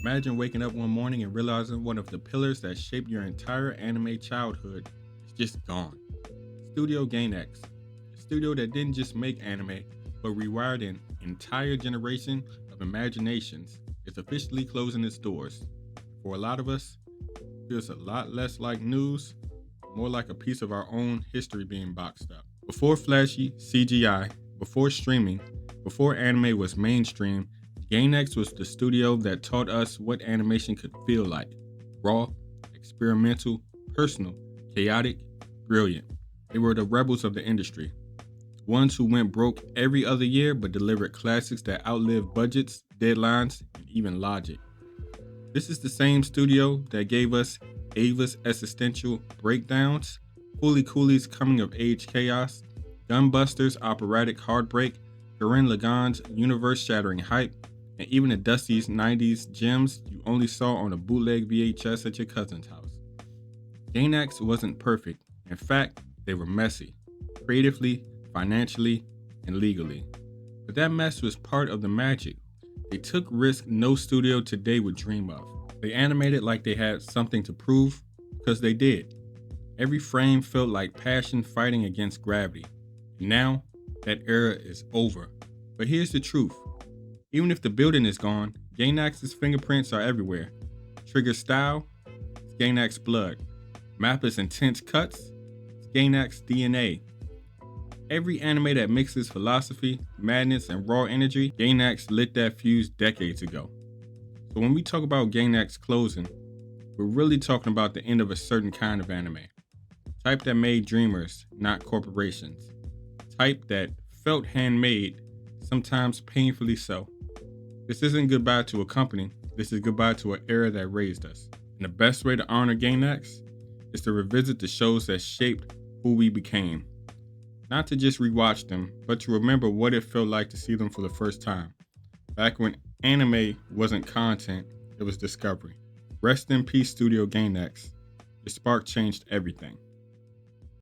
Imagine waking up one morning and realizing one of the pillars that shaped your entire anime childhood is just gone. Studio Gainax, a studio that didn't just make anime, but rewired an entire generation of imaginations, is officially closing its doors. For a lot of us, it feels a lot less like news, more like a piece of our own history being boxed up. Before flashy CGI, before streaming, before anime was mainstream, Gainax was the studio that taught us what animation could feel like: raw, experimental, personal, chaotic, brilliant. They were the rebels of the industry, ones who went broke every other year but delivered classics that outlived budgets, deadlines, and even logic. This is the same studio that gave us Ava's existential breakdowns, Fooly Cooley's coming of age chaos, Gunbuster's operatic heartbreak, Gurren Lagann's universe shattering hype, and even the Dusty's 90s gems you only saw on a bootleg VHS at your cousin's house. Gainax wasn't perfect. In fact, they were messy, creatively, financially, and legally. But that mess was part of the magic. They took risks no studio today would dream of. They animated like they had something to prove, because they did. Every frame felt like passion fighting against gravity. And now, that era is over. But here's the truth. Even if the building is gone, Gainax's fingerprints are everywhere. Trigger style, it's Gainax blood. Mappa's intense cuts, it's Gainax DNA. Every anime that mixes philosophy, madness, and raw energy, Gainax lit that fuse decades ago. So when we talk about Gainax closing, we're really talking about the end of a certain kind of anime. Type that made dreamers, not corporations. Type that felt handmade, sometimes painfully so. This isn't goodbye to a company, this is goodbye to an era that raised us. And the best way to honor Gainax is to revisit the shows that shaped who we became. Not to just rewatch them, but to remember what it felt like to see them for the first time. Back when anime wasn't content, it was discovery. Rest in peace, Studio Gainax. Your spark changed everything.